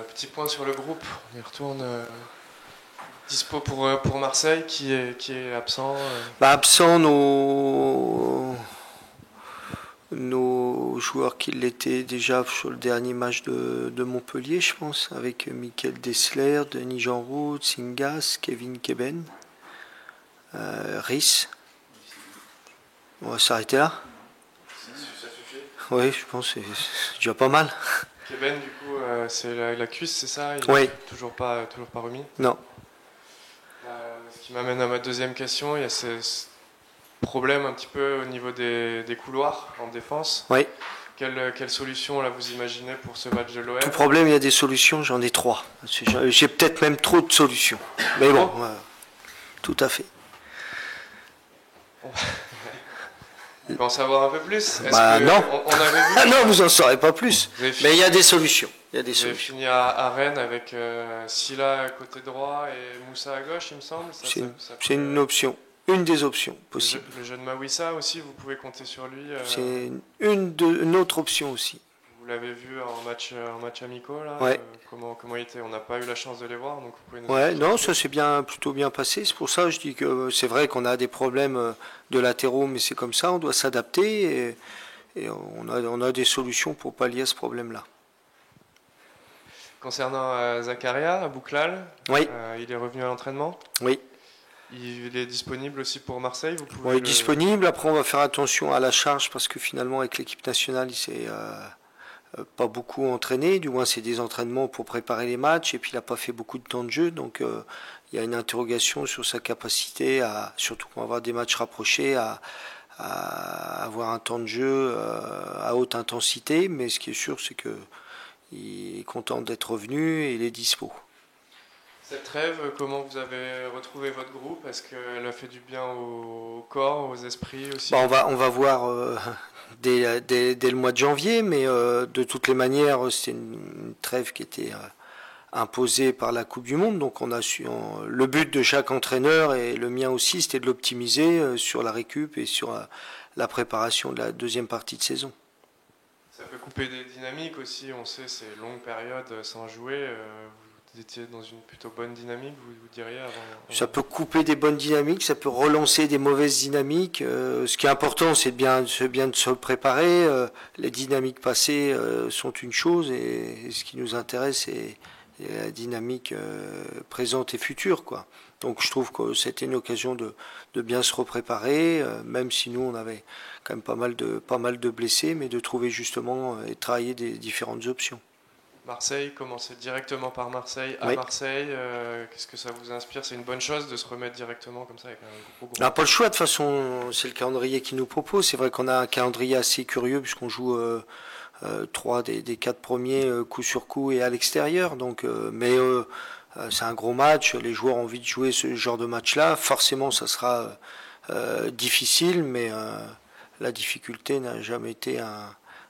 Petit point sur le groupe. On y retourne. Dispo pour Marseille, qui est absent. Absent nos joueurs qui l'étaient déjà sur le dernier match de Montpellier, je pense, avec Michael Dessler, Denis Jeanroux, Tsingas, Kevin Keben, Rhys. On va s'arrêter là. Ça suffit. Oui, je pense que c'est déjà pas mal. Keben, du coup, c'est la cuisse, c'est ça? Il Oui. n'est toujours pas remis. Non. Ce qui m'amène à ma deuxième question. Il y a ce problème un petit peu au niveau des couloirs en défense. Oui. Quelle solution là vous imaginez pour ce match de l'OM? Tout problème, il y a des solutions, j'en ai 3. J'ai peut-être même trop de solutions. Mais bon, tout à fait. On peut en savoir un peu plus? Non. On avait vu... non, vous n'en saurez pas plus. Mais il y a des solutions. Vous avez fini à Rennes avec Silla à côté droit et Moussa à gauche, il me semble. C'est une option. Une des options possibles. Le jeune Mawissa aussi, vous pouvez compter sur lui. C'est une autre option aussi. Vous l'avez vu en match amicaux là. Ouais. Comment il était? On n'a pas eu la chance de les voir, donc vous pouvez nous non, ça s'est plutôt bien passé. C'est pour ça que je dis que c'est vrai qu'on a des problèmes de latéraux, mais c'est comme ça, on doit s'adapter et on a des solutions pour pallier à ce problème-là. Concernant Zakaria, Bouklal, oui. Il est revenu à l'entraînement? Oui. Il est disponible aussi pour Marseille? Il est disponible. Après, on va faire attention à la charge parce que finalement, avec l'équipe nationale, il s'est pas beaucoup entraîné. Du moins, c'est des entraînements pour préparer les matchs et puis il n'a pas fait beaucoup de temps de jeu. Donc, il y a une interrogation sur sa capacité, surtout quand on va avoir des matchs rapprochés, à avoir un temps de jeu à haute intensité. Mais ce qui est sûr, c'est qu'il est content d'être revenu et il est dispo. Cette trêve, comment vous avez retrouvé votre groupe? Est-ce qu'elle a fait du bien au corps, aux esprits aussi? On va voir dès le mois de janvier, mais de toutes les manières, c'est une trêve qui était imposée par la Coupe du Monde. Donc le but de chaque entraîneur, et le mien aussi, c'était de l'optimiser sur la récup et sur la préparation de la deuxième partie de saison. Ça peut couper des dynamiques aussi, on sait, ces longues périodes sans jouer. Vous étiez dans une plutôt bonne dynamique, vous diriez avant... Ça peut couper des bonnes dynamiques, ça peut relancer des mauvaises dynamiques. Ce qui est important, c'est bien de se préparer. Les dynamiques passées sont une chose et ce qui nous intéresse, c'est la dynamique présente et future, quoi. Donc je trouve que c'était une occasion de bien se repréparer, même si nous on avait quand même pas mal de blessés, mais de trouver justement et travailler des différentes options. Marseille, commencer directement par Marseille, à Marseille, qu'est-ce que ça vous inspire? C'est une bonne chose de se remettre directement comme ça avec un gros... On n'a pas le choix, de toute façon, c'est le calendrier qui nous propose. C'est vrai qu'on a un calendrier assez curieux puisqu'on joue 3 des 4 premiers coup sur coup et à l'extérieur. Donc, c'est un gros match, les joueurs ont envie de jouer ce genre de match-là. Forcément, ça sera difficile, mais la difficulté n'a jamais été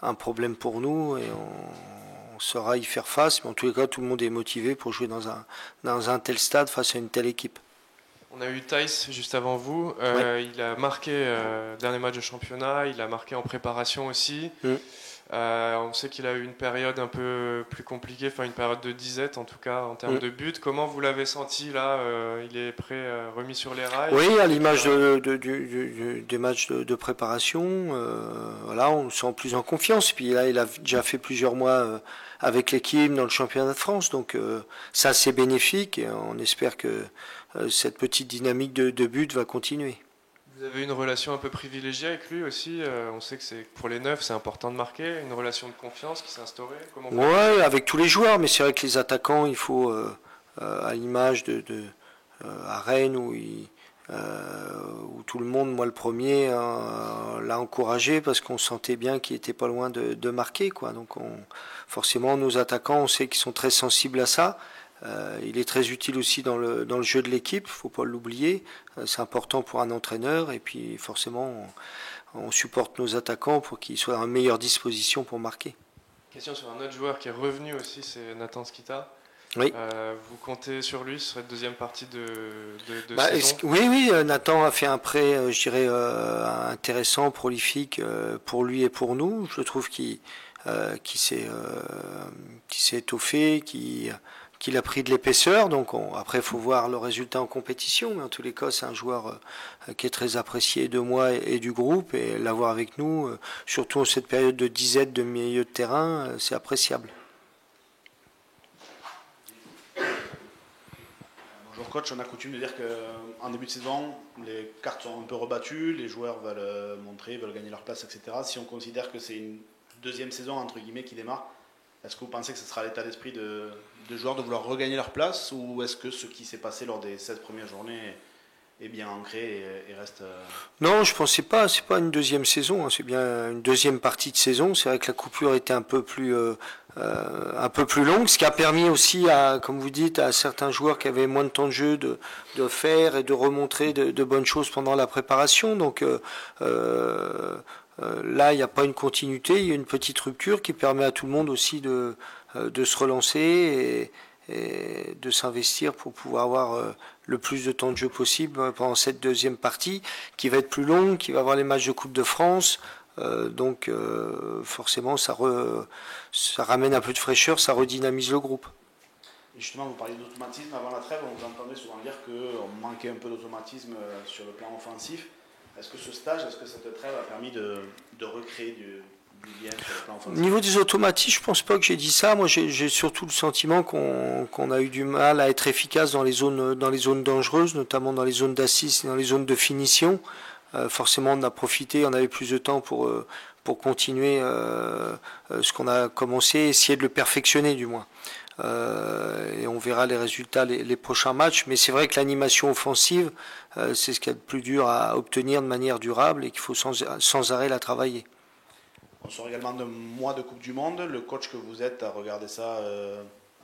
un problème pour nous et on saura y faire face, mais en tous les cas, tout le monde est motivé pour jouer dans un tel stade face à une telle équipe. On a eu Thaïs juste avant vous. Il a marqué dernier match de championnat, il a marqué en préparation aussi. On sait qu'il a eu une période un peu plus compliquée, enfin une période de disette en tout cas en termes de buts. Comment vous l'avez senti là? Il est prêt, remis sur les rails? Oui, à l'image des matchs de préparation, voilà, on le sent plus en confiance. Puis là, il a déjà fait plusieurs mois avec l'équipe dans le championnat de France, donc ça c'est bénéfique et on espère que cette petite dynamique de but va continuer. Vous avez une relation un peu privilégiée avec lui aussi. On sait que pour les neufs, c'est important de marquer. Une relation de confiance qui s'est instaurée. Oui, avec tous les joueurs, mais c'est vrai que les attaquants, il faut, à l'image à Rennes où tout le monde, moi le premier, l'a encouragé parce qu'on sentait bien qu'il était pas loin de marquer, quoi. Donc forcément, nos attaquants, on sait qu'ils sont très sensibles à ça. Il est très utile aussi dans le jeu de l'équipe, faut pas l'oublier. C'est important pour un entraîneur et puis forcément on supporte nos attaquants pour qu'ils soient en meilleure disposition pour marquer. Question sur un autre joueur qui est revenu aussi, c'est Nathan Skita. Oui. Vous comptez sur lui, ce serait la deuxième partie de saison? Oui, Nathan a fait un prêt, je dirais, intéressant, prolifique pour lui et pour nous. Je trouve qu'il qui s'est étoffé, qu'il a pris de l'épaisseur. Donc après, il faut voir le résultat en compétition. Mais en tous les cas, c'est un joueur qui est très apprécié de moi et du groupe. Et l'avoir avec nous, surtout en cette période de disette de milieu de terrain, c'est appréciable. Bonjour coach, on a coutume de dire qu'en début de saison, les cartes sont un peu rebattues, les joueurs veulent montrer, veulent gagner leur place, etc. Si on considère que c'est une deuxième saison entre guillemets qui démarre, est-ce que vous pensez que ce sera l'état d'esprit de joueurs de vouloir regagner leur place, ou est-ce que ce qui s'est passé lors des 16 premières journées est bien ancré et reste... Non, je pensais pas, c'est pas une deuxième saison, hein, c'est bien une deuxième partie de saison. C'est vrai que la coupure était un peu plus longue, ce qui a permis aussi à, comme vous dites, à certains joueurs qui avaient moins de temps de jeu de faire et de remontrer de bonnes choses pendant la préparation. Donc là, il n'y a pas une continuité, il y a une petite rupture qui permet à tout le monde aussi de se relancer et de s'investir pour pouvoir avoir le plus de temps de jeu possible pendant cette deuxième partie, qui va être plus longue, qui va avoir les matchs de Coupe de France. Donc forcément, ça ramène un peu de fraîcheur, ça redynamise le groupe. Et justement, vous parliez d'automatisme avant la trêve, on vous entendait souvent dire qu'on manquait un peu d'automatisme sur le plan offensif. Est-ce que ce stage, est-ce que cette trêve a permis de recréer du lien sur le plan offensif? Au niveau des automatismes, je pense pas que j'ai dit ça. Moi, j'ai surtout le sentiment qu'on a eu du mal à être efficace dans les zones dangereuses, notamment dans les zones d'assise et dans les zones de finition. Forcément, on a profité, on avait plus de temps pour continuer ce qu'on a commencé, essayer de le perfectionner du moins. Et on verra les résultats les prochains matchs. Mais c'est vrai que l'animation offensive, c'est ce qu'il y a de plus dur à obtenir de manière durable et qu'il faut sans arrêt la travailler. On sort également de mois de Coupe du Monde. Le coach que vous êtes a regardé ça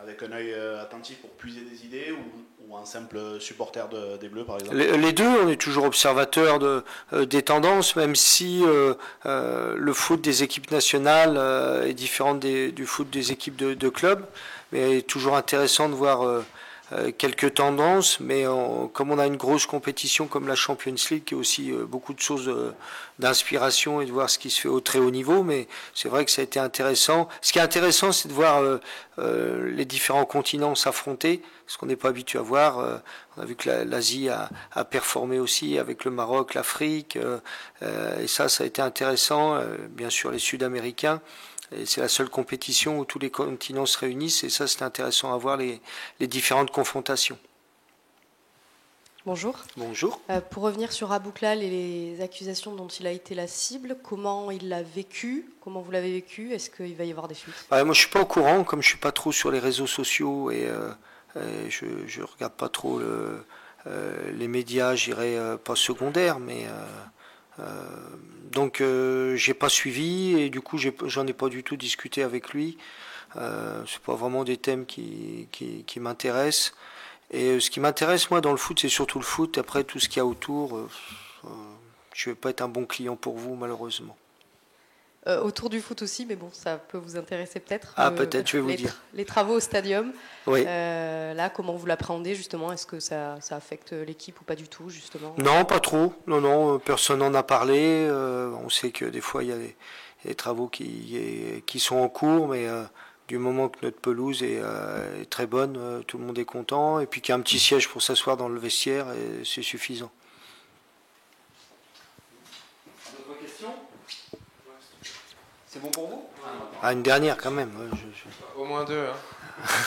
avec un œil attentif pour puiser des idées, ou un simple supporter des Bleus par exemple? Les deux, on est toujours observateur des tendances, même si le foot des équipes nationales est différent du foot des équipes de clubs. Mais toujours intéressant de voir quelques tendances, mais comme on a une grosse compétition comme la Champions League, qui est aussi beaucoup de choses d'inspiration et de voir ce qui se fait au très haut niveau, mais c'est vrai que ça a été intéressant. Ce qui est intéressant, c'est de voir les différents continents s'affronter, ce qu'on n'est pas habitué à voir. On a vu que l'Asie a performé aussi avec le Maroc, l'Afrique, et ça a été intéressant. Bien sûr, les Sud-Américains. Et c'est la seule compétition où tous les continents se réunissent, et ça c'est intéressant à voir les différentes confrontations. Bonjour. Bonjour. Pour revenir sur Abouklal et les accusations dont il a été la cible, comment il l'a vécu? Comment vous l'avez vécu? Est-ce qu'il va y avoir des suites? Moi je suis pas au courant, comme je suis pas trop sur les réseaux sociaux et je regarde pas trop les médias, j'irai pas secondaires, mais donc j'ai pas suivi et du coup j'en ai pas du tout discuté avec lui. C'est pas vraiment des thèmes qui m'intéressent. Et ce qui m'intéresse moi dans le foot, c'est surtout le foot. Après tout ce qu'il y a autour, je vais pas être un bon client pour vous malheureusement. Autour du foot aussi, mais bon, ça peut vous intéresser peut-être. Ah peut-être, je vais vous dire. Les travaux au stadium. Oui. Là, comment vous l'appréhendez justement? Est-ce que ça affecte l'équipe ou pas du tout justement? Non, pas trop. Non, personne n'en a parlé. On sait que des fois il y a des travaux qui sont en cours, mais du moment que notre pelouse est très bonne, tout le monde est content. Et puis qu'il y a un petit siège pour s'asseoir dans le vestiaire, et c'est suffisant. D'autres questions? C'est bon pour vous? Une dernière quand même. Au moins deux.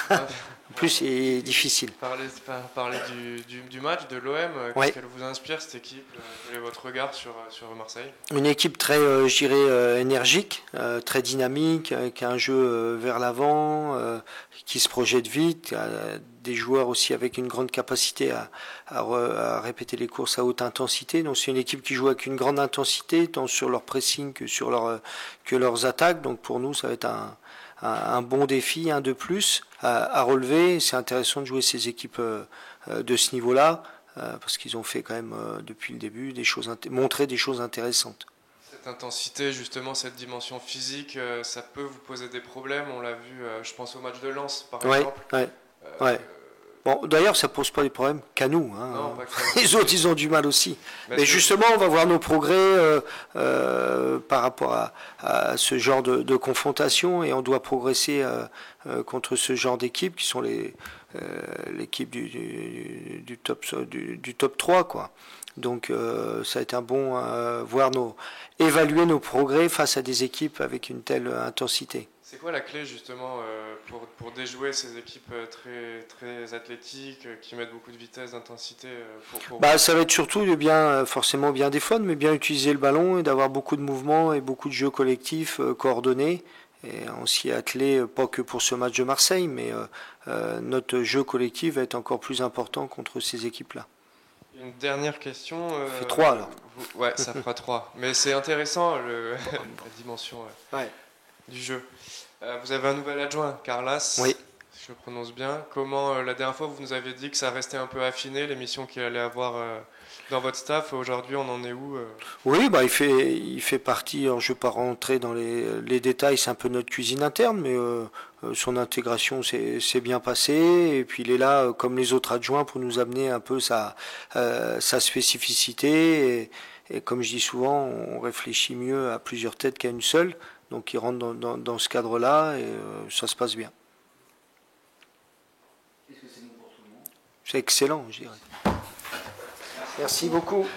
Hein. En plus, c'est difficile. Parler du match, de l'OM, qu'est-ce qu'elle vous inspire cette équipe? Quel est votre regard sur Marseille? Une équipe très, je dirais, énergique, très dynamique, avec un jeu vers l'avant, qui se projette vite, des joueurs aussi avec une grande capacité à répéter les courses à haute intensité. Donc c'est une équipe qui joue avec une grande intensité, tant sur leur pressing que sur leurs attaques. Donc pour nous, ça va être un bon défi, un de plus à relever. C'est intéressant de jouer ces équipes de ce niveau-là, parce qu'ils ont fait quand même depuis le début montrer des choses intéressantes. Cette intensité, justement, cette dimension physique, ça peut vous poser des problèmes. On l'a vu, je pense au match de Lens, par exemple. Ouais. Bon, d'ailleurs, ça pose pas des problèmes qu'à nous. Hein. Non, pas que Les autres, ils ont du mal aussi. Mais Mais justement, on va voir nos progrès par rapport à ce genre de confrontation, et on doit progresser contre ce genre d'équipes qui sont l'équipe du top 3, quoi. Donc ça a été un bon évaluer nos progrès face à des équipes avec une telle intensité. C'est quoi la clé justement pour déjouer ces équipes très, très athlétiques qui mettent beaucoup de vitesse, d'intensité Ça va être surtout de forcément bien défendre, mais bien utiliser le ballon et d'avoir beaucoup de mouvements et beaucoup de jeux collectifs coordonnés. Et on s'y est attelé, pas que pour ce match de Marseille, mais notre jeu collectif va être encore plus important contre ces équipes-là. Une dernière question. Ça fait 3 alors. Ouais, ça fera 3. Mais c'est intéressant la dimension du jeu. Vous avez un nouvel adjoint, Carlas. Oui. Si je le prononce bien. Comment, la dernière fois, vous nous avez dit que ça restait un peu affiné, les missions qu'il allait avoir dans votre staff. Aujourd'hui, on en est où Oui, il fait partie, alors je ne vais pas rentrer dans les détails, c'est un peu notre cuisine interne, mais son intégration s'est bien passée, et puis il est là, comme les autres adjoints, pour nous amener un peu sa spécificité, et comme je dis souvent, on réfléchit mieux à plusieurs têtes qu'à une seule, donc il rentre dans ce cadre-là, et ça se passe bien. Est-ce que c'est bon pour tout le monde ? C'est excellent, je dirais. Merci beaucoup.